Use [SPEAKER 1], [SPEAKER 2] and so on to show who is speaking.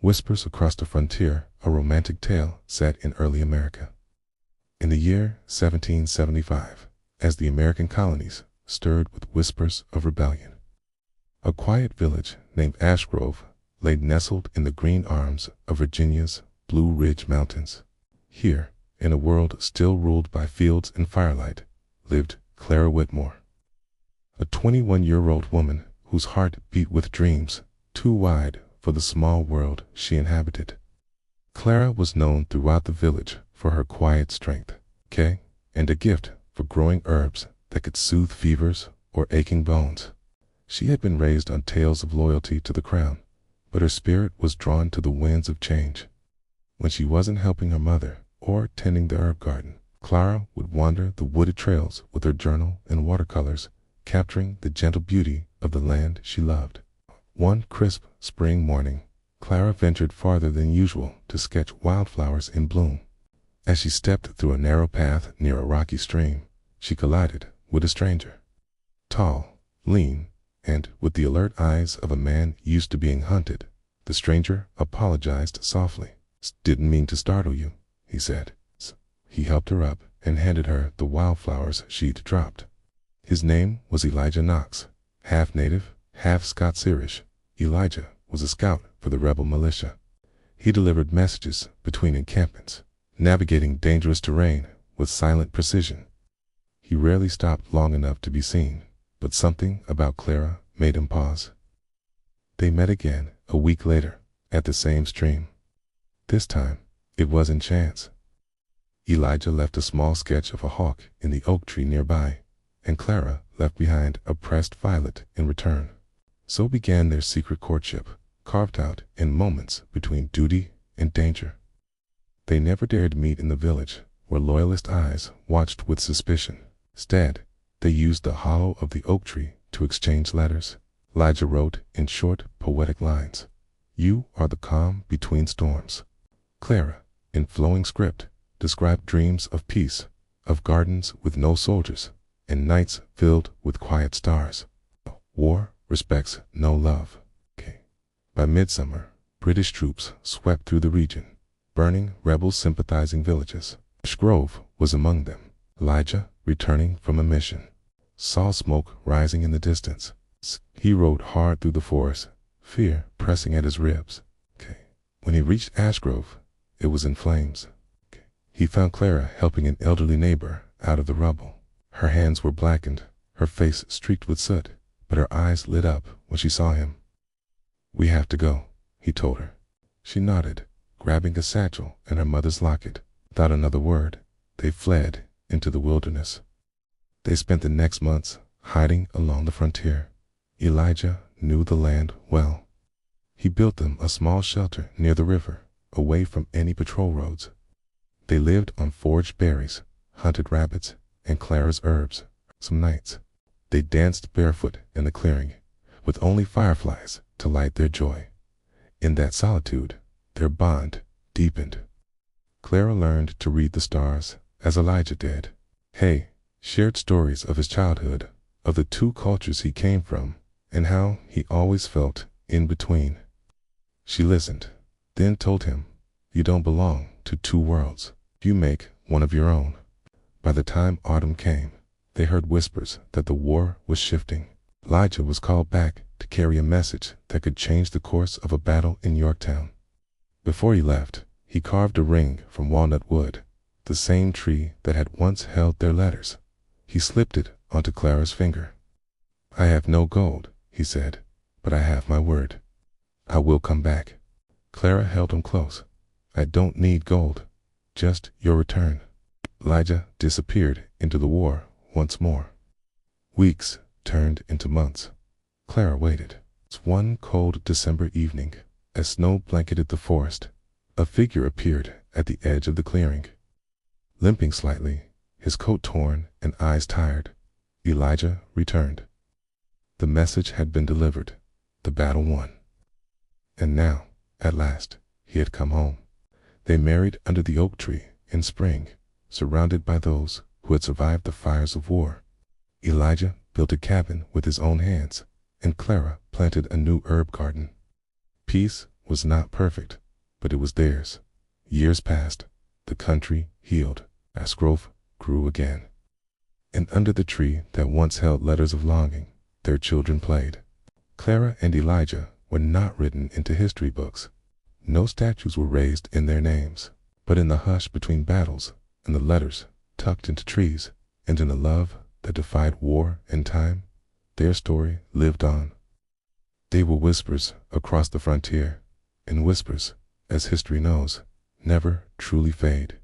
[SPEAKER 1] Whispers Across the Frontier, a romantic tale set in early America. In the year 1775, as the American colonies stirred with whispers of rebellion, a quiet village named Ashgrove lay nestled in the green arms of Virginia's Blue Ridge Mountains. Here, in a world still ruled by fields and firelight, lived Clara Whitmore, a 21-year-old woman whose heart beat with dreams too wide for the small world she inhabited. Clara was known throughout the village for her quiet strength, and a gift for growing herbs that could soothe fevers or aching bones. She had been raised on tales of loyalty to the crown, but her spirit was drawn to the winds of change. When she wasn't helping her mother or tending the herb garden, Clara would wander the wooded trails with her journal and watercolors, capturing the gentle beauty of the land she loved. One crisp spring morning, Clara ventured farther than usual to sketch wildflowers in bloom. As she stepped through a narrow path near a rocky stream, she collided with a stranger. Tall, lean, and with the alert eyes of a man used to being hunted, the stranger apologized softly. "Didn't mean to startle you," he said. He helped her up and handed her the wildflowers she'd dropped. His name was Elijah Knox, half native, half Scots-Irish. Elijah was a scout for the rebel militia. He delivered messages between encampments, navigating dangerous terrain with silent precision. He rarely stopped long enough to be seen, but something about Clara made him pause. They met again a week later at the same stream. This time, it wasn't chance. Elijah left a small sketch of a hawk in the oak tree nearby, and Clara left behind a pressed violet in return. So began their secret courtship, carved out in moments between duty and danger. They never dared meet in the village, where loyalist eyes watched with suspicion. Instead, they used the hollow of the oak tree to exchange letters. Elijah wrote in short, poetic lines, "You are the calm between storms." Clara, in flowing script, described dreams of peace, of gardens with no soldiers, and nights filled with quiet stars. War respects no love. By midsummer, British troops swept through the region, burning rebel-sympathizing villages. Ashgrove was among them. Elijah, returning from a mission, saw smoke rising in the distance. He rode hard through the forest, fear pressing at his ribs. When he reached Ashgrove, it was in flames. He found Clara helping an elderly neighbor out of the rubble. Her hands were blackened, her face streaked with soot, but her eyes lit up when she saw him. "We have to go," he told her. She nodded, grabbing a satchel and her mother's locket. Without another word, they fled into the wilderness. They spent the next months hiding along the frontier. Elijah knew the land well. He built them a small shelter near the river, away from any patrol roads. They lived on foraged berries, hunted rabbits, and Clara's herbs. Some nights, they danced barefoot in the clearing, with only fireflies to light their joy. In that solitude, their bond deepened. Clara learned to read the stars, as Elijah did. Shared stories of his childhood, of the two cultures he came from, and how he always felt in between. She listened, then told him, "You don't belong to two worlds. You make one of your own." By the time autumn came, they heard whispers that the war was shifting. Elijah was called back to carry a message that could change the course of a battle in Yorktown. Before he left, he carved a ring from walnut wood, the same tree that had once held their letters. He slipped it onto Clara's finger. "I have no gold," he said, "but I have my word. I will come back." Clara held him close. "I don't need gold, just your return." Elijah disappeared into the war once more. Weeks turned into months. Clara waited. One cold December evening, as snow blanketed the forest, a figure appeared at the edge of the clearing. Limping slightly, his coat torn and eyes tired, Elijah returned. The message had been delivered, the battle won. And now, at last, he had come home. They married under the oak tree in spring, surrounded by those who had survived the fires of war. Elijah built a cabin with his own hands, and Clara planted a new herb garden. Peace was not perfect, but it was theirs. Years passed, the country healed, as growth grew again. And under the tree that once held letters of longing, their children played. Clara and Elijah were not written into history books. No statues were raised in their names, but in the hush between battles, in the letters tucked into trees, and in the love that defied war and time, their story lived on. They were whispers across the frontier, and whispers, as history knows, never truly fade.